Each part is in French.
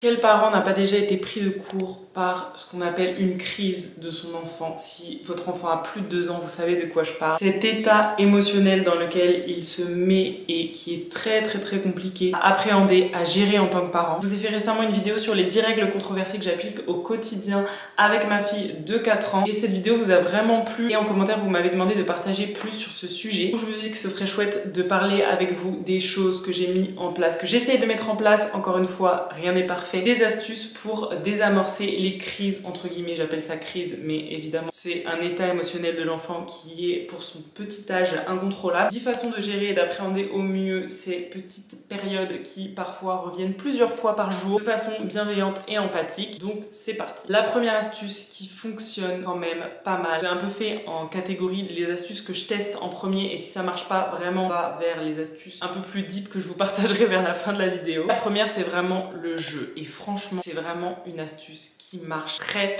Quel parent n'a pas déjà été pris de court par ce qu'on appelle une crise de son enfant? Si votre enfant a plus de 2 ans, vous savez de quoi je parle. Cet état émotionnel dans lequel il se met et qui est très compliqué à appréhender, à gérer en tant que parent. Je vous ai fait récemment une vidéo sur les 10 règles controversées que j'applique au quotidien avec ma fille de 4 ans. Et cette vidéo vous a vraiment plu et en commentaire vous m'avez demandé de partager plus sur ce sujet. Donc je me suis dit que ce serait chouette de parler avec vous des choses que j'ai mis en place, que j'essaye de mettre en place. Encore une fois, rien n'est parfait. Des astuces pour désamorcer les crises, entre guillemets, j'appelle ça crise, mais évidemment c'est un état émotionnel de l'enfant qui est pour son petit âge incontrôlable. 10 façons de gérer et d'appréhender au mieux ces petites périodes qui parfois reviennent plusieurs fois par jour de façon bienveillante et empathique. Donc c'est parti. La première astuce qui fonctionne quand même pas mal, j'ai un peu fait en catégorie les astuces que je teste en premier et si ça marche pas vraiment, on va vers les astuces un peu plus deep que je vous partagerai vers la fin de la vidéo. La première c'est vraiment le jeu. Et franchement, c'est vraiment une astuce qui marche très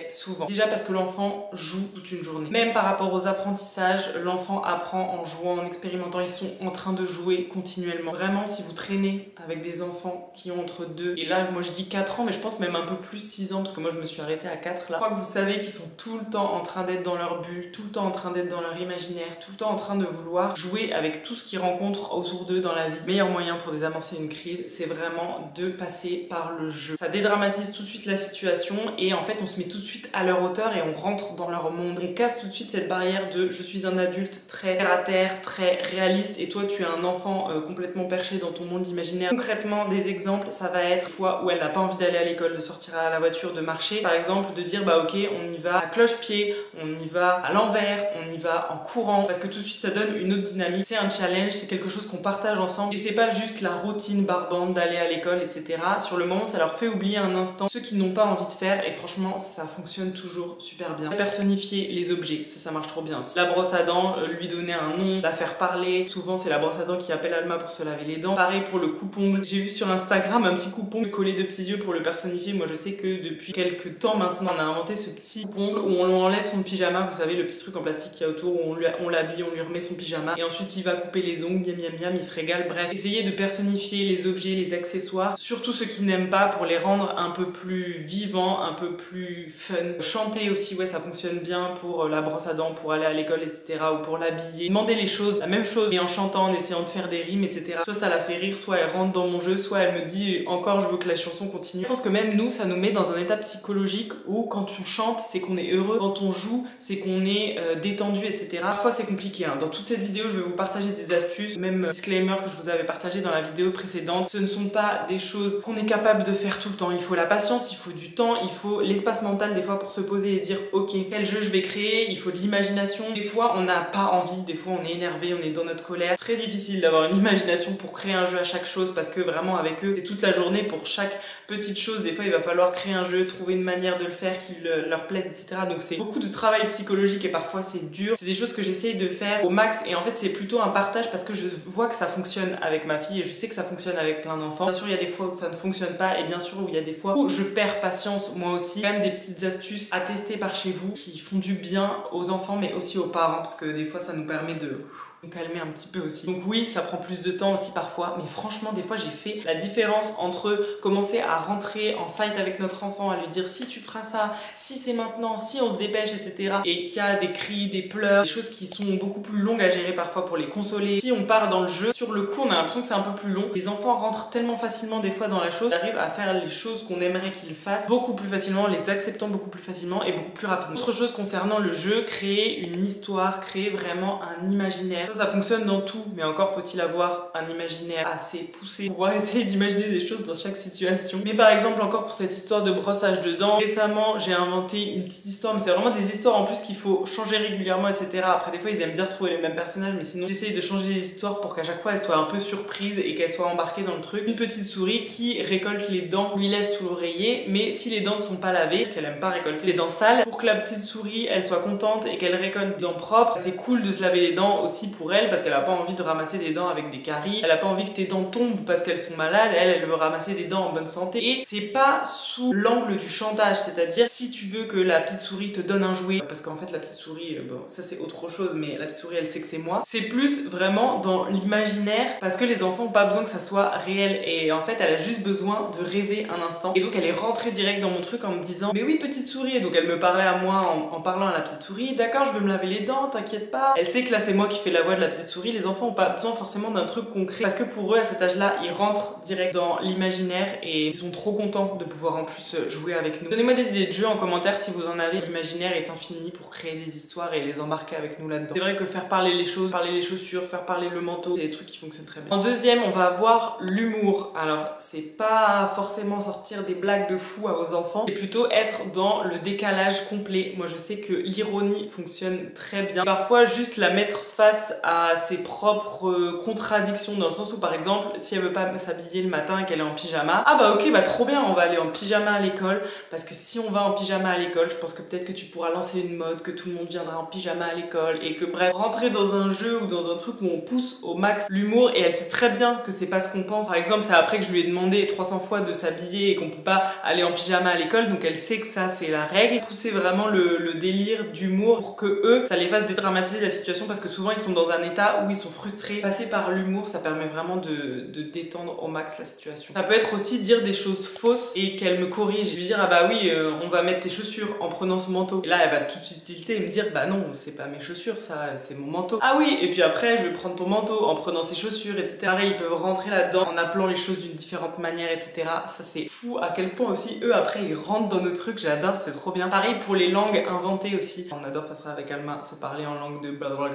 souvent. Déjà parce que l'enfant joue toute une journée. Même par rapport aux apprentissages, l'enfant apprend en jouant, en expérimentant. Ils sont en train de jouer continuellement. Vraiment, si vous traînez avec des enfants qui ont entre 2, et là, moi je dis 4 ans, mais je pense même un peu plus 6 ans, parce que moi je me suis arrêtée à 4 là. Je crois que vous savez qu'ils sont tout le temps en train d'être dans leur bulle, tout le temps en train d'être dans leur imaginaire, tout le temps en train de vouloir jouer avec tout ce qu'ils rencontrent autour d'eux dans la vie. Le meilleur moyen pour désamorcer une crise, c'est vraiment de passer par le jeu. Ça dédramatise tout de suite la situation et en fait on se met tout de suite à leur hauteur et on rentre dans leur monde. On casse tout de suite cette barrière de je suis un adulte très terre à terre, très réaliste et toi tu es un enfant complètement perché dans ton monde imaginaire. Concrètement des exemples, ça va être une fois où elle n'a pas envie d'aller à l'école, de sortir à la voiture, de marcher par exemple, de dire bah ok on y va à cloche-pied, on y va à l'envers, on y va en courant parce que tout de suite ça donne une autre dynamique. C'est un challenge, c'est quelque chose qu'on partage ensemble et c'est pas juste la routine barbante d'aller à l'école etc. Sur le moment ça leur fait oublier un instant ce qu'ils n'ont pas envie de faire et franchement ça fonctionne toujours super bien. Personnifier les objets, ça marche trop bien aussi. La brosse à dents, lui donner un nom, la faire parler. Souvent c'est la brosse à dents qui appelle Alma pour se laver les dents. Pareil pour le coupe-ongle. J'ai vu sur Instagram un petit coupe-ongle collé de petits yeux pour le personnifier. Moi je sais que depuis quelques temps maintenant on a inventé ce petit coupe-ongle où on lui enlève son pyjama. Vous savez le petit truc en plastique qu'il y a autour où on l'habille, on lui remet son pyjama et ensuite il va couper les ongles, miam, il se régale. Bref, essayez de personnifier les objets, les accessoires, surtout ceux qui n'aiment pas pour les rendre un peu plus vivants, un peu plus fun. Chanter aussi, ouais ça fonctionne bien pour la brosse à dents, pour aller à l'école etc. ou pour l'habiller. Demander les choses, la même chose et en chantant, en essayant de faire des rimes etc. Soit ça la fait rire, soit elle rentre dans mon jeu, soit elle me dit encore je veux que la chanson continue. Je pense que même nous ça nous met dans un état psychologique où quand on chante c'est qu'on est heureux, quand on joue c'est qu'on est détendu etc. Parfois c'est compliqué hein. Dans toute cette vidéo je vais vous partager des astuces, même disclaimer que je vous avais partagé dans la vidéo précédente. Ce ne sont pas des choses qu'on est capable de faire tout le temps. Il faut la patience, il faut du temps, il faut l'espace mental des fois pour se poser et dire ok quel jeu je vais créer, il faut de l'imagination. Des fois on n'a pas envie, des fois on est énervé, on est dans notre colère. Très difficile d'avoir une imagination pour créer un jeu à chaque chose parce que vraiment avec eux c'est toute la journée pour chaque petite chose. Des fois il va falloir créer un jeu, trouver une manière de le faire qui leur plaise etc. Donc c'est beaucoup de travail psychologique et parfois c'est dur. C'est des choses que j'essaye de faire au max et en fait c'est plutôt un partage parce que je vois que ça fonctionne avec ma fille et je sais que ça fonctionne avec plein d'enfants. Bien sûr il y a des fois où ça ne fonctionne pas et bien sûr où il y a des fois où je perds patience moi aussi. Quand même des petites astuces à tester par chez vous qui font du bien aux enfants mais aussi aux parents parce que des fois ça nous permet de nous calmer un petit peu aussi. Donc oui, ça prend plus de temps aussi parfois, mais franchement des fois j'ai fait la différence entre commencer à rentrer en fight avec notre enfant, à lui dire si tu feras ça, si c'est maintenant, si on se dépêche etc. Et qu'il y a des cris, des pleurs, des choses qui sont beaucoup plus longues à gérer parfois pour les consoler. Si on part dans le jeu, sur le coup on a l'impression que c'est un peu plus long. Les enfants rentrent tellement facilement des fois dans la chose, ils arrivent à faire les choses qu'on aimerait qu'ils fassent beaucoup plus facilement, les acceptant beaucoup plus facilement et beaucoup plus rapidement. Autre chose concernant le jeu, créer une histoire, créer vraiment un imaginaire. Ça fonctionne dans tout, mais encore faut-il avoir un imaginaire assez poussé pour pouvoir essayer d'imaginer des choses dans chaque situation. Mais par exemple encore pour cette histoire de brossage de dents, récemment j'ai inventé une petite histoire, mais c'est vraiment des histoires en plus qu'il faut changer régulièrement etc. Après des fois ils aiment bien retrouver les mêmes personnages, mais sinon j'essaye de changer les histoires pour qu'à chaque fois elles soient un peu surprises et qu'elles soient embarquées dans le truc. Une petite souris qui récolte les dents, lui laisse sous l'oreiller, mais si les dents ne sont pas lavées, qu'elle aime pas récolter les dents sales, pour que la petite souris elle soit contente et qu'elle récolte les dents propres, c'est cool de se laver les dents aussi pour pour elle parce qu'elle a pas envie de ramasser des dents avec des caries, elle a pas envie que tes dents tombent parce qu'elles sont malades, elle veut ramasser des dents en bonne santé. Et c'est pas sous l'angle du chantage, c'est-à-dire si tu veux que la petite souris te donne un jouet, parce qu'en fait la petite souris, bon ça c'est autre chose, mais la petite souris elle sait que c'est moi, c'est plus vraiment dans l'imaginaire parce que les enfants ont pas besoin que ça soit réel et en fait elle a juste besoin de rêver un instant. Et donc elle est rentrée direct dans mon truc en me disant mais oui petite souris, et donc elle me parlait à moi en parlant à la petite souris, d'accord je vais me laver les dents, t'inquiète pas. Elle sait que là c'est moi qui fais la voix de la petite souris, les enfants ont pas besoin forcément d'un truc concret parce que pour eux à cet âge là ils rentrent direct dans l'imaginaire et ils sont trop contents de pouvoir en plus jouer avec nous. Donnez-moi des idées de jeux en commentaire si vous en avez, l'imaginaire est infini pour créer des histoires et les embarquer avec nous là-dedans. C'est vrai que faire parler les choses, parler les chaussures, faire parler le manteau, c'est des trucs qui fonctionnent très bien. En deuxième on va avoir l'humour. Alors c'est pas forcément sortir des blagues de fou à vos enfants, c'est plutôt être dans le décalage complet. Moi je sais que l'ironie fonctionne très bien. Parfois juste la mettre face à ses propres contradictions dans le sens où par exemple si elle veut pas s'habiller le matin et qu'elle est en pyjama, ah bah ok bah trop bien on va aller en pyjama à l'école parce que si on va en pyjama à l'école je pense que peut-être que tu pourras lancer une mode, que tout le monde viendra en pyjama à l'école et que bref rentrer dans un jeu ou dans un truc où on pousse au max l'humour et elle sait très bien que c'est pas ce qu'on pense. Par exemple c'est après que je lui ai demandé 300 fois de s'habiller et qu'on peut pas aller en pyjama à l'école donc elle sait que ça c'est la règle. Pousser vraiment le délire d'humour pour que eux ça les fasse dédramatiser la situation parce que souvent ils sont dans un état où ils sont frustrés. Passer par l'humour ça permet vraiment de détendre au max la situation. Ça peut être aussi dire des choses fausses et qu'elle me corrige, lui dire ah bah oui on va mettre tes chaussures en prenant ce manteau et là elle va tout de suite tilter et me dire bah non c'est pas mes chaussures ça c'est mon manteau. Ah oui et puis après je vais prendre ton manteau en prenant ses chaussures etc. Pareil ils peuvent rentrer là-dedans en appelant les choses d'une différente manière etc. Ça c'est fou à quel point aussi eux après ils rentrent dans nos trucs, j'adore, c'est trop bien. Pareil pour les langues inventées aussi, on adore faire ça avec Alma, se parler en langue de blablabla.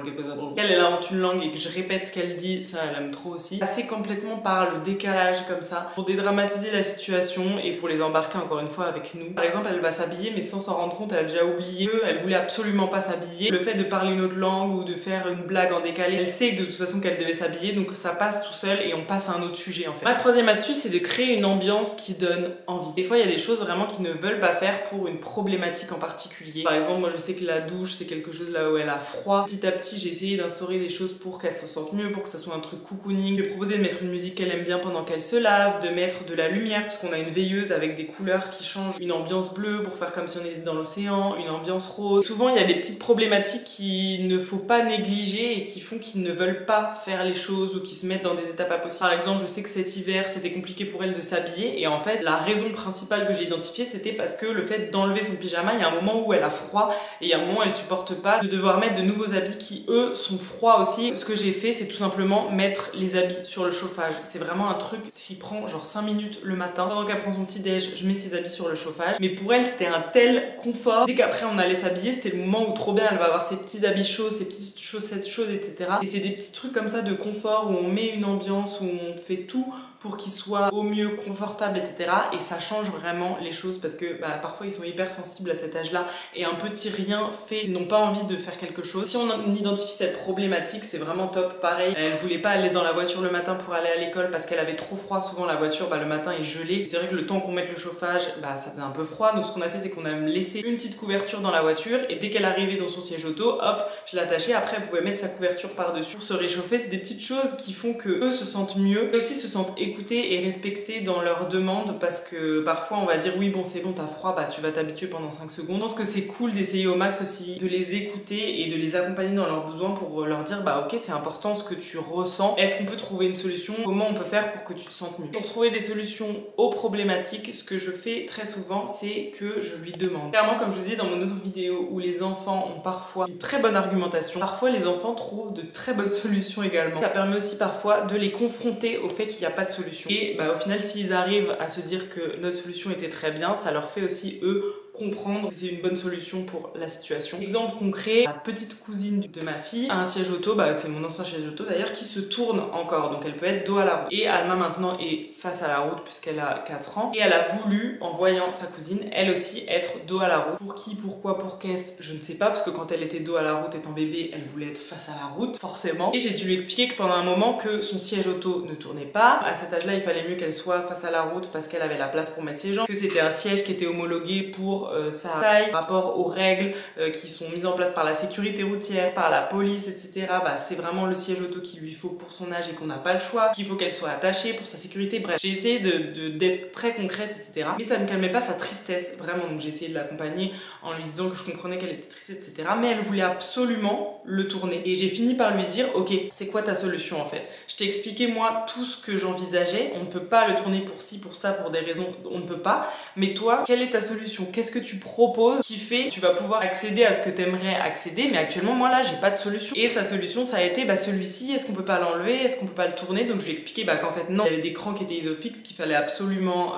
Elle invente une langue et que je répète ce qu'elle dit, ça elle aime trop aussi. Passer complètement par le décalage comme ça pour dédramatiser la situation et pour les embarquer encore une fois avec nous. Par exemple elle va s'habiller mais sans s'en rendre compte elle a déjà oublié qu'elle voulait absolument pas s'habiller. Le fait de parler une autre langue ou de faire une blague en décalé, elle sait de toute façon qu'elle devait s'habiller donc ça passe tout seul et on passe à un autre sujet en fait. Ma troisième astuce c'est de créer une ambiance qui donne envie. Des fois il y a des choses vraiment qui ne veulent pas faire pour une problématique en particulier. Par exemple moi je sais que la douche c'est quelque chose là où elle a froid. Petit à petit j'ai essayé d'instaurer des choses pour qu'elle se sente mieux, pour que ça soit un truc cocooning. J'ai proposé de mettre une musique qu'elle aime bien pendant qu'elle se lave, de mettre de la lumière parce qu'on a une veilleuse avec des couleurs qui changent, une ambiance bleue pour faire comme si on était dans l'océan, une ambiance rose. Souvent il y a des petites problématiques qu'il ne faut pas négliger et qui font qu'ils ne veulent pas faire les choses ou qui se mettent dans des étapes impossibles. Par exemple je sais que cet hiver c'était compliqué pour elle de s'habiller et en fait la raison principale que j'ai identifiée c'était parce que le fait d'enlever son pyjama, il y a un moment où elle a froid et il y a un moment où elle supporte pas de devoir mettre de nouveaux habits qui eux sont froids aussi. Ce que j'ai fait c'est tout simplement mettre les habits sur le chauffage. C'est vraiment un truc qui prend genre 5 minutes le matin. Pendant qu'elle prend son petit déj, je mets ses habits sur le chauffage. Mais pour elle c'était un tel confort. Dès qu'après on allait s'habiller, c'était le moment où trop bien elle va avoir ses petits habits chauds, ses petites chaussettes chaudes etc. Et c'est des petits trucs comme ça de confort où on met une ambiance, où on fait tout pour qu'ils soient au mieux confortables etc. Et ça change vraiment les choses parce que bah, parfois ils sont hyper sensibles à cet âge là et un petit rien fait, ils n'ont pas envie de faire quelque chose. Si on identifie cette problématique c'est vraiment top. Pareil, elle voulait pas aller dans la voiture le matin pour aller à l'école parce qu'elle avait trop froid. Souvent la voiture le matin est gelée. C'est vrai que le temps qu'on mette le chauffage ça faisait un peu froid. Donc ce qu'on a fait c'est qu'on a laissé une petite couverture dans la voiture et dès qu'elle arrivait dans son siège auto, hop je l'attachais. Après elle pouvait mettre sa couverture par dessus pour se réchauffer. C'est des petites choses qui font que eux se sentent mieux et aussi se sentent écoutés et respectés dans leurs demandes parce que parfois on va dire oui bon c'est bon t'as froid tu vas t'habituer pendant 5 secondes. Je pense que c'est cool d'essayer au max aussi de les écouter et de les accompagner dans leurs besoins pour leur dire ok c'est important ce que tu ressens, est-ce qu'on peut trouver une solution, comment on peut faire pour que tu te sentes mieux. Pour trouver des solutions aux problématiques ce que je fais très souvent c'est que je lui demande. Clairement comme je vous disais dans mon autre vidéo où les enfants ont parfois une très bonne argumentation, parfois les enfants trouvent de très bonnes solutions également. Ça permet aussi parfois de les confronter au fait qu'il n'y a pas de solution. Et au final s'ils arrivent à se dire que notre solution était très bien, ça leur fait aussi eux comprendre que c'est une bonne solution pour la situation. Exemple concret, la petite cousine de ma fille a un siège auto, c'est mon ancien siège auto d'ailleurs, qui se tourne encore, donc elle peut être dos à la route. Et Alma maintenant est face à la route puisqu'elle a 4 ans et elle a voulu, en voyant sa cousine, elle aussi être dos à la route. Pour qui, pourquoi, pour qu'est-ce, je ne sais pas, parce que quand elle était dos à la route étant bébé, elle voulait être face à la route, forcément. Et j'ai dû lui expliquer que pendant un moment que son siège auto ne tournait pas. À cet âge-là, il fallait mieux qu'elle soit face à la route parce qu'elle avait la place pour mettre ses jambes, que c'était un siège qui était homologué pour pour sa taille, par rapport aux règles qui sont mises en place par la sécurité routière, par la police, etc. Bah, c'est vraiment le siège auto qu'il lui faut pour son âge et qu'on n'a pas le choix, qu'il faut qu'elle soit attachée pour sa sécurité. Bref, j'ai essayé d'être très concrète, etc. Mais ça ne calmait pas sa tristesse, vraiment. Donc j'ai essayé de l'accompagner en lui disant que je comprenais qu'elle était triste, etc. Mais elle voulait absolument le tourner. Et j'ai fini par lui dire, ok, c'est quoi ta solution en fait? Je t'ai expliqué moi tout ce que j'envisageais. On ne peut pas le tourner pour ci, pour ça, pour des raisons, on ne peut pas. Mais toi, quelle est ta solution? Qu'est-ce que tu proposes qui fait que tu vas pouvoir accéder à ce que tu aimerais accéder? Mais actuellement, moi là, j'ai pas de solution. Et sa solution, ça a été, bah celui-ci, est-ce qu'on peut pas l'enlever? Est-ce qu'on peut pas le tourner? Donc je lui ai expliqué bah, qu'en fait non, il y avait des crans qui étaient isofixes qu'il fallait absolument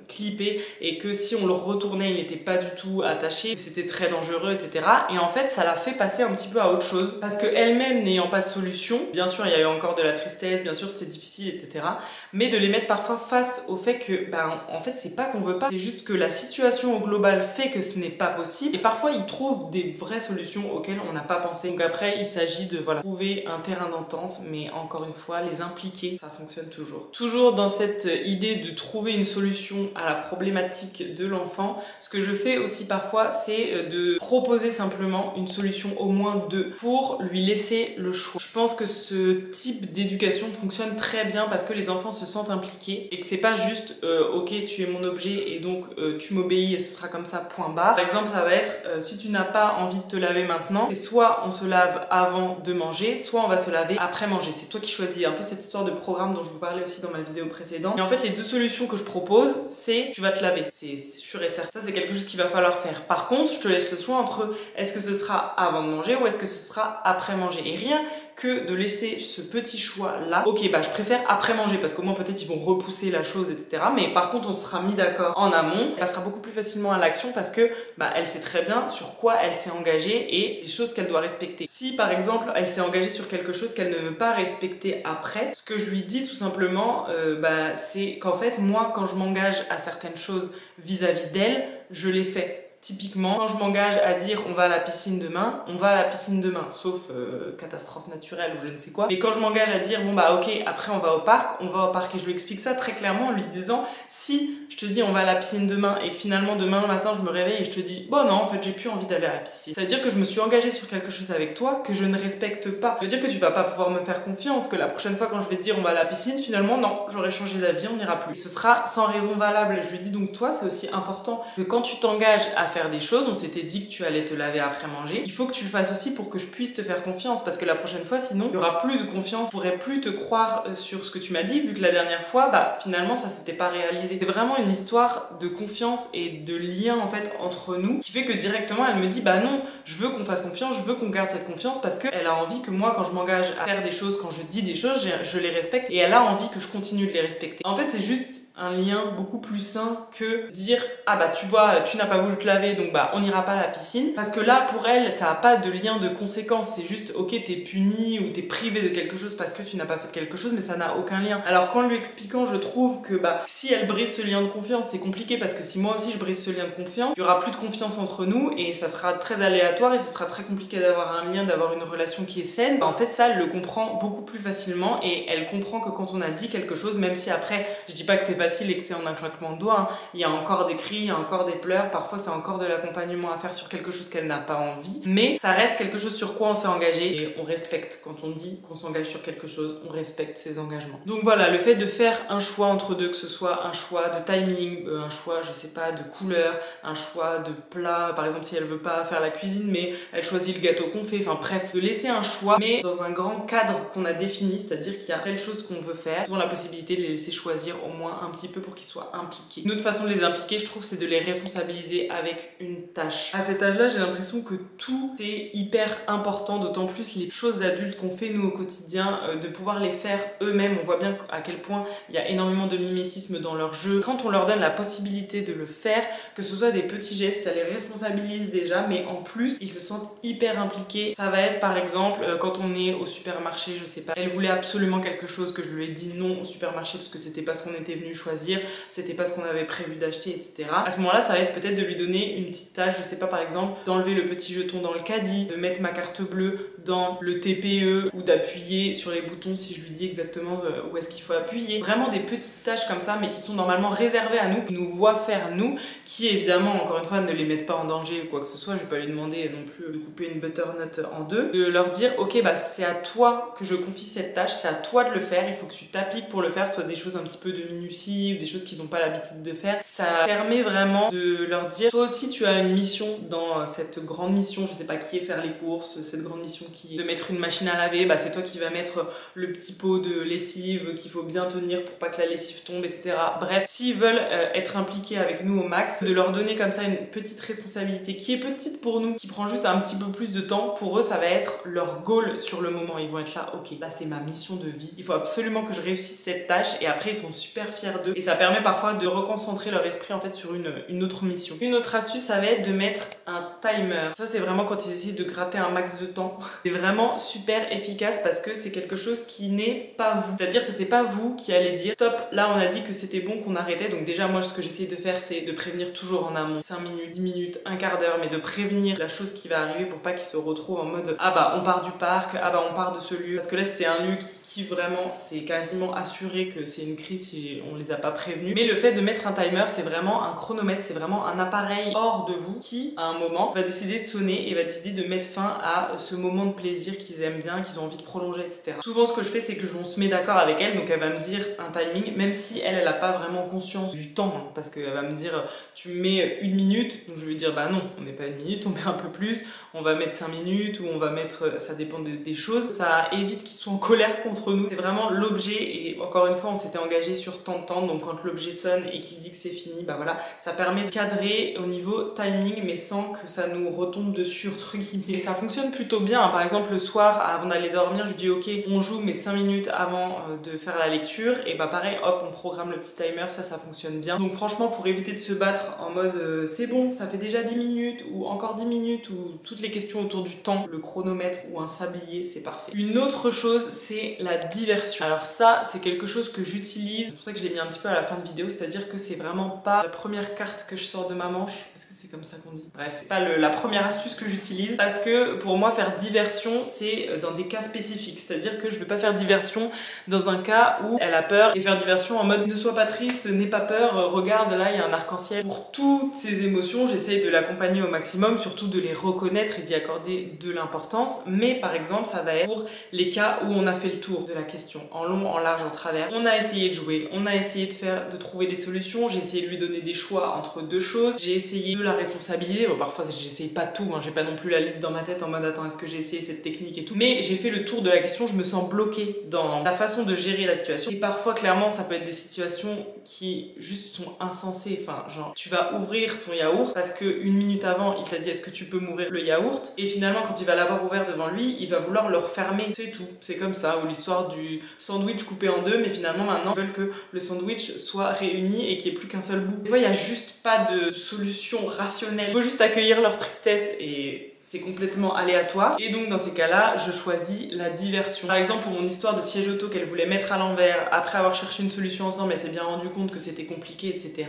clipper et que si on le retournait, il n'était pas du tout attaché, que c'était très dangereux, etc. Et en fait, ça l'a fait passer un petit peu à autre chose parce que elle-même n'ayant pas de solution, bien sûr, il y a eu encore de la tristesse, bien sûr, c'était difficile, etc. Mais de les mettre parfois face au fait que, ben, en fait, c'est pas qu'on veut pas, c'est juste que la situation au global fait que ce n'est pas possible. Et parfois, ils trouvent des vraies solutions auxquelles on n'a pas pensé. Donc après, il s'agit de voilà, trouver un terrain d'entente, mais encore une fois, les impliquer, ça fonctionne toujours. Toujours dans cette idée de trouver une solution à la problématique de l'enfant, ce que je fais aussi parfois, c'est de proposer simplement une solution au moins deux pour lui laisser le choix. Je pense que ce type d'éducation fonctionne très bien parce que les enfants se sentent impliqués et que c'est pas juste ok, tu es mon objet et donc tu m'obéis et ce sera comme ça, point barre. Par exemple, ça va être si tu n'as pas envie de te laver maintenant, c'est soit on se lave avant de manger, soit on va se laver après manger. C'est toi qui choisis. Un peu cette histoire de programme dont je vous parlais aussi dans ma vidéo précédente. Et en fait, les deux solutions que je propose, c'est tu vas te laver. C'est sûr et certain. Ça, c'est quelque chose qu'il va falloir faire. Par contre, je te laisse le choix entre est-ce que ce sera avant de manger ou est-ce que ce sera après manger. Et rien que de laisser ce petit choix là, ok, bah je préfère après manger parce qu'au moins peut-être ils vont repousser la chose, etc. Mais par contre, on sera mis d'accord en amont. Elle passera beaucoup plus facilement à l'action parce que bah, elle sait très bien sur quoi elle s'est engagée et les choses qu'elle doit respecter. Si par exemple elle s'est engagée sur quelque chose qu'elle ne veut pas respecter après, ce que je lui dis tout simplement, bah, c'est qu'en fait moi quand je m'engage à certaines choses vis-à-vis d'elle, je les fais. Typiquement, quand je m'engage à dire on va à la piscine demain, on va à la piscine demain, sauf catastrophe naturelle ou je ne sais quoi. Mais quand je m'engage à dire bon bah ok, après on va au parc et je lui explique ça très clairement en lui disant si je te dis on va à la piscine demain et que finalement demain matin je me réveille et je te dis bon non en fait j'ai plus envie d'aller à la piscine. Ça veut dire que je me suis engagée sur quelque chose avec toi que je ne respecte pas. Ça veut dire que tu vas pas pouvoir me faire confiance, que la prochaine fois quand je vais te dire on va à la piscine, finalement non, j'aurais changé d'avis, on n'ira plus. Et ce sera sans raison valable. Je lui dis donc toi c'est aussi important que quand tu t'engages à faire des choses, on s'était dit que tu allais te laver après manger, il faut que tu le fasses aussi pour que je puisse te faire confiance parce que la prochaine fois sinon il y aura plus de confiance, je pourrais plus te croire sur ce que tu m'as dit vu que la dernière fois bah finalement ça s'était pas réalisé. C'est vraiment une histoire de confiance et de lien en fait entre nous qui fait que directement elle me dit bah non, je veux qu'on fasse confiance, je veux qu'on garde cette confiance parce qu'elle a envie que moi quand je m'engage à faire des choses, quand je dis des choses, je les respecte et elle a envie que je continue de les respecter. En fait c'est juste un lien beaucoup plus sain que dire ah bah tu vois tu n'as pas voulu te laver donc bah on n'ira pas à la piscine parce que là pour elle ça n'a pas de lien de conséquence, c'est juste ok t'es puni ou t'es privé de quelque chose parce que tu n'as pas fait quelque chose mais ça n'a aucun lien. Alors qu'en lui expliquant je trouve que bah si elle brise ce lien de confiance c'est compliqué parce que si moi aussi je brise ce lien de confiance il y aura plus de confiance entre nous et ça sera très aléatoire et ce sera très compliqué d'avoir un lien, d'avoir une relation qui est saine. En fait ça elle le comprend beaucoup plus facilement et elle comprend que quand on a dit quelque chose, même si après je dis pas que c'est facile et que c'est en un claquement de doigts, hein. Il y a encore des cris, il y a encore des pleurs, parfois c'est encore de l'accompagnement à faire sur quelque chose qu'elle n'a pas envie, mais ça reste quelque chose sur quoi on s'est engagé et on respecte. Quand on dit qu'on s'engage sur quelque chose, on respecte ses engagements. Donc voilà, le fait de faire un choix entre deux, que ce soit un choix de timing, un choix je sais pas de couleur, un choix de plat, par exemple si elle veut pas faire la cuisine mais elle choisit le gâteau qu'on fait, enfin bref, de laisser un choix mais dans un grand cadre qu'on a défini, c'est-à-dire qu'il y a telle chose qu'on veut faire, ils ont la possibilité de les laisser choisir au moins un petit peu pour qu'ils soient impliqués. Une autre façon de les impliquer, je trouve, c'est de les responsabiliser avec une tâche. À cet âge-là, j'ai l'impression que tout est hyper important, d'autant plus les choses adultes qu'on fait nous au quotidien, de pouvoir les faire eux-mêmes. On voit bien à quel point il y a énormément de mimétisme dans leur jeu. Quand on leur donne la possibilité de le faire, que ce soit des petits gestes, ça les responsabilise déjà, mais en plus, ils se sentent hyper impliqués. Ça va être par exemple, quand on est au supermarché, je sais pas, elle voulait absolument quelque chose que je lui ai dit non au supermarché parce que c'était pas ce qu'on était venu choisir. choisir, c'était pas ce qu'on avait prévu d'acheter, etc. À ce moment-là, ça va être peut-être de lui donner une petite tâche, je sais pas, par exemple, d'enlever le petit jeton dans le caddie, de mettre ma carte bleue dans le TPE ou d'appuyer sur les boutons si je lui dis exactement où est-ce qu'il faut appuyer. Vraiment des petites tâches comme ça, mais qui sont normalement réservées à nous, qui nous voient faire nous, qui évidemment, encore une fois, ne les mettent pas en danger ou quoi que ce soit. Je vais pas lui demander non plus de couper une butternut en deux, de leur dire ok, bah c'est à toi que je confie cette tâche, c'est à toi de le faire, il faut que tu t'appliques pour le faire, soit des choses un petit peu de minutie ou des choses qu'ils n'ont pas l'habitude de faire. Ça permet vraiment de leur dire toi aussi tu as une mission dans cette grande mission, je sais pas qui est faire les courses, cette grande mission qui est de mettre une machine à laver, bah c'est toi qui vas mettre le petit pot de lessive qu'il faut bien tenir pour pas que la lessive tombe, etc. Bref, s'ils veulent être impliqués avec nous au max, de leur donner comme ça une petite responsabilité qui est petite pour nous, qui prend juste un petit peu plus de temps, pour eux ça va être leur goal sur le moment. Ils vont être là, ok, là c'est ma mission de vie, il faut absolument que je réussisse cette tâche, et après ils sont super fiers d'eux, et ça permet parfois de reconcentrer leur esprit en fait sur une autre mission. Une autre astuce, ça va être de mettre un timer. Ça c'est vraiment quand ils essayent de gratter un max de temps. C'est vraiment super efficace parce que c'est quelque chose qui n'est pas vous. C'est-à-dire que c'est pas vous qui allez dire stop, là on a dit que c'était bon qu'on arrêtait. Donc déjà moi ce que j'essaye de faire c'est de prévenir toujours en amont, 5 minutes, 10 minutes, un quart d'heure, mais de prévenir la chose qui va arriver pour pas qu'ils se retrouvent en mode ah bah on part du parc, ah bah on part de ce lieu. Parce que là c'est un lieu qui vraiment c'est quasiment assuré que c'est une crise si on les a pas prévenus. Mais le fait de mettre un timer, c'est vraiment un chronomètre, c'est vraiment un appareil hors de vous qui à un moment va décider de sonner et va décider de mettre fin à ce moment de plaisir qu'ils aiment bien, qu'ils ont envie de prolonger, etc. Souvent ce que je fais c'est que on se met d'accord avec elle, donc elle va me dire un timing, même si elle a pas vraiment conscience du temps, hein, parce qu'elle va me dire tu mets 1 minute, donc je vais lui dire bah non, on met pas 1 minute, on met un peu plus, on va mettre 5 minutes ou on va mettre, ça dépend des choses, ça évite qu'ils soient en colère contre nous. C'est vraiment l'objet, et encore une fois on s'était engagé sur tant de temps, donc quand l'objet sonne et qu'il dit que c'est fini, bah voilà, ça permet de cadrer au niveau timing mais sans que ça nous retombe dessus entre guillemets. Et ça fonctionne plutôt bien, hein. Par exemple le soir avant d'aller dormir je dis ok on joue mais 5 minutes avant de faire la lecture, et bah pareil hop on programme le petit timer, ça fonctionne bien. Donc franchement pour éviter de se battre en mode c'est bon ça fait déjà 10 minutes ou encore 10 minutes ou toutes les questions autour du temps, le chronomètre ou un sablier c'est parfait. Une autre chose c'est la diversion. Alors ça c'est quelque chose que j'utilise, c'est pour ça que je l'ai mis un petit peu à la fin de vidéo, c'est-à-dire que c'est vraiment pas la première carte que je sors de ma manche, est-ce que c'est comme ça qu'on dit? Bref, c'est pas la première astuce que j'utilise, parce que pour moi faire diversion c'est dans des cas spécifiques, c'est-à-dire que je vais pas faire diversion dans un cas où elle a peur et faire diversion en mode ne sois pas triste, n'aie pas peur, regarde là il y a un arc-en-ciel. Pour toutes ces émotions j'essaye de l'accompagner au maximum, surtout de les reconnaître et d'y accorder de l'importance, mais par exemple ça va être pour les cas où on a fait le tour de la question en long, en large, en travers, on a essayé de jouer, on a essayé de trouver des solutions, j'ai essayé de lui donner des choix entre deux choses, j'ai essayé de la responsabiliser, bon, parfois j'essaye pas tout, hein, j'ai pas non plus la liste dans ma tête en mode attends est-ce que j'ai essayé cette technique et tout, mais j'ai fait le tour de la question, je me sens bloquée dans la façon de gérer la situation, et parfois clairement ça peut être des situations qui juste sont insensées, enfin genre tu vas ouvrir son yaourt parce que 1 minute avant il t'a dit est-ce que tu peux m'ouvrir le yaourt, et finalement quand il va l'avoir ouvert devant lui il va vouloir le refermer, c'est tout, c'est comme ça, ou l'histoire du sandwich coupé en deux mais finalement maintenant ils veulent que le sandwich soit réuni et qu'il n'y ait plus qu'un seul bout. Des fois il n'y a juste pas de solution rationnelle, il faut juste accueillir leur tristesse et c'est complètement aléatoire, et donc dans ces cas-là je choisis la diversion. Par exemple pour mon histoire de siège auto qu'elle voulait mettre à l'envers, après avoir cherché une solution ensemble elle s'est bien rendu compte que c'était compliqué, etc.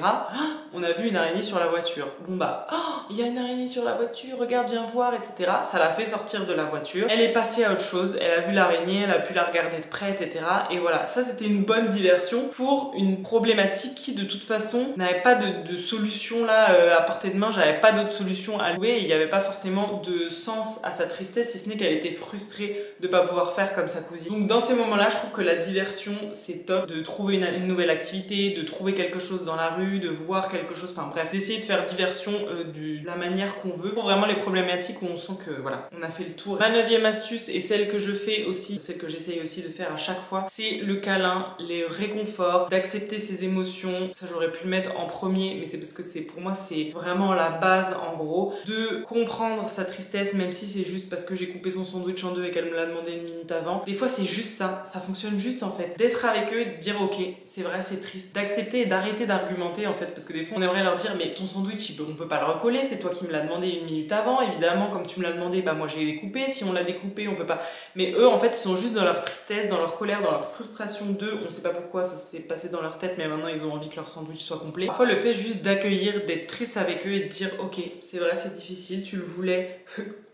On a vu une araignée sur la voiture, bon bah il y a une araignée sur la voiture, regarde viens voir, etc. Ça l'a fait sortir de la voiture, elle est passée à autre chose, elle a vu l'araignée, elle a pu la regarder de près, etc. Et voilà, ça c'était une bonne diversion pour une problématique qui de toute façon n'avait pas de solution là à portée de main, j'avais pas d'autre solution à louer, et il n'y avait pas forcément de sens à sa tristesse si ce n'est qu'elle était frustrée de pas pouvoir faire comme sa cousine. Donc dans ces moments-là, je trouve que la diversion c'est top, de trouver une nouvelle activité, de trouver quelque chose dans la rue, de voir quelque chose, enfin bref, d'essayer de faire diversion de la manière qu'on veut pour vraiment les problématiques où on sent que voilà, on a fait le tour. Ma 9e astuce, et celle que je fais aussi, celle que j'essaye aussi de faire à chaque fois, c'est le câlin, les réconforts, d'accepter ses émotions. Ça j'aurais pu le mettre en premier, mais c'est parce que pour moi c'est vraiment la base en gros, de comprendre sa tristesse tristesse, même si c'est juste parce que j'ai coupé son sandwich en deux et qu'elle me l'a demandé 1 minute avant. Des fois c'est juste ça fonctionne juste en fait. D'être avec eux et de dire ok, c'est vrai, c'est triste. D'accepter et d'arrêter d'argumenter en fait, parce que des fois on aimerait leur dire mais ton sandwich on peut pas le recoller, c'est toi qui me l'as demandé 1 minute avant, évidemment comme tu me l'as demandé, bah moi j'ai découpé, si on l'a découpé on peut pas. Mais eux en fait ils sont juste dans leur tristesse, dans leur colère, dans leur frustration d'eux, on sait pas pourquoi ça s'est passé dans leur tête, mais maintenant ils ont envie que leur sandwich soit complet. Parfois le fait juste d'accueillir, d'être triste avec eux et de dire ok, c'est vrai, c'est difficile, tu le voulais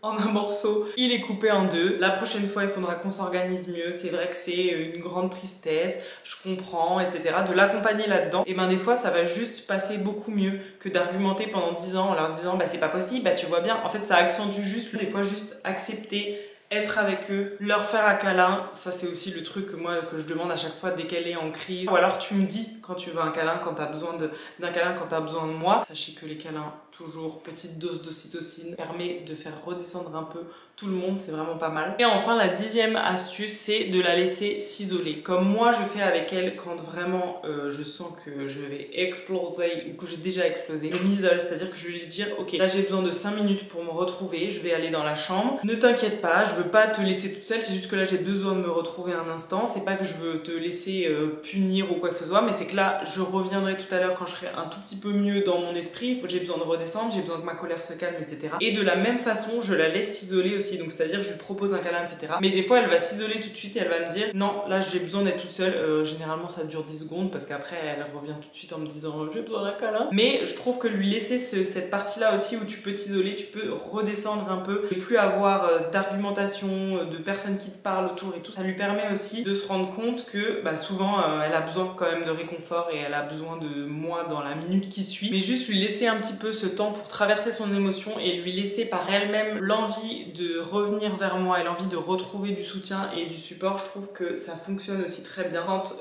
en un morceau, il est coupé en deux, la prochaine fois il faudra qu'on s'organise mieux, c'est vrai que c'est une grande tristesse, je comprends, etc. De l'accompagner là-dedans, et ben des fois ça va juste passer beaucoup mieux que d'argumenter pendant 10 ans en leur disant bah c'est pas possible, bah tu vois bien, en fait ça accentue juste, des fois juste accepter, être avec eux, leur faire un câlin, ça c'est aussi le truc que moi que je demande à chaque fois dès qu'elle est en crise. Ou alors tu me dis quand tu veux un câlin, quand t'as besoin d'un câlin, quand t'as besoin de moi. Sachez que les câlins, toujours petite dose d'ocytocine, permet de faire redescendre un peu tout le monde, c'est vraiment pas mal. Et enfin la 10e astuce, c'est de la laisser s'isoler. Comme moi je fais avec elle quand vraiment je sens que je vais exploser ou que j'ai déjà explosé. Je m'isole, c'est-à-dire que je vais lui dire ok, là j'ai besoin de 5 minutes pour me retrouver, je vais aller dans la chambre. Ne t'inquiète pas, je veux pas te laisser toute seule, c'est juste que là j'ai besoin de me retrouver un instant. C'est pas que je veux te laisser punir ou quoi que ce soit, mais c'est que là je reviendrai tout à l'heure quand je serai un tout petit peu mieux dans mon esprit. J'ai besoin de redescendre, j'ai besoin que ma colère se calme, etc. Et de la même façon, je la laisse s'isoler aussi, donc c'est-à-dire je lui propose un câlin, etc. Mais des fois elle va s'isoler tout de suite et elle va me dire non, là j'ai besoin d'être toute seule. Généralement ça dure 10 secondes parce qu'après elle revient tout de suite en me disant j'ai besoin d'un câlin. Mais je trouve que lui laisser cette partie-là aussi où tu peux t'isoler, tu peux redescendre un peu et plus avoir d'argumentation, de personnes qui te parlent autour et tout, ça lui permet aussi de se rendre compte que bah, souvent elle a besoin quand même de réconfort et elle a besoin de moi dans la minute qui suit. Mais juste lui laisser un petit peu ce temps pour traverser son émotion et lui laisser par elle-même l'envie de revenir vers moi et l'envie de retrouver du soutien et du support, je trouve que ça fonctionne aussi très bien quand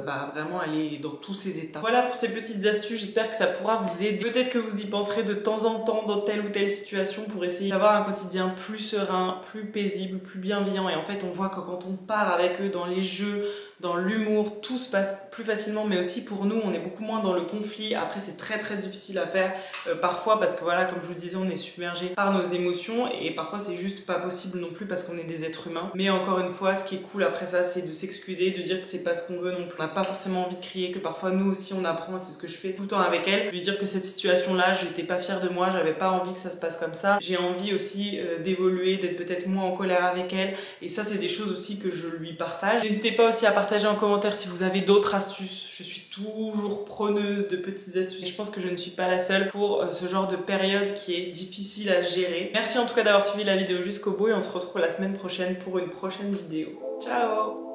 bah, vraiment elle est dans tous ses états. Voilà pour ces petites astuces, j'espère que ça pourra vous aider. Peut-être que vous y penserez de temps en temps dans telle ou telle situation pour essayer d'avoir un quotidien plus serein, plus paisible, plus bienveillant. Et en fait on voit que quand on part avec eux dans les jeux, dans l'humour, tout se passe plus facilement, mais aussi pour nous on est beaucoup moins dans le conflit. Après c'est très difficile à faire parfois parce que voilà, comme je vous disais, on est submergé par nos émotions et parfois c'est juste pas possible non plus parce qu'on est des êtres humains. Mais encore une fois, ce qui est cool après ça, c'est de s'excuser, de dire que c'est pas ce qu'on veut non plus. On n'a pas forcément envie de crier, que parfois nous aussi on apprend, et c'est ce que je fais tout le temps avec elle, lui dire que cette situation là, j'étais pas fière de moi, j'avais pas envie que ça se passe comme ça, j'ai envie aussi d'évoluer, d'être peut-être moins en colère avec elle, et ça c'est des choses aussi que je lui partage. N'hésitez pas aussi à partager en commentaire si vous avez d'autres astuces, je suis toujours preneuse de petites astuces. Je pense que je ne suis pas la seule pour ce genre de période qui est difficile à gérer. Merci en tout cas d'avoir suivi la vidéo jusqu'au bout et on se retrouve la semaine prochaine pour une prochaine vidéo. Ciao!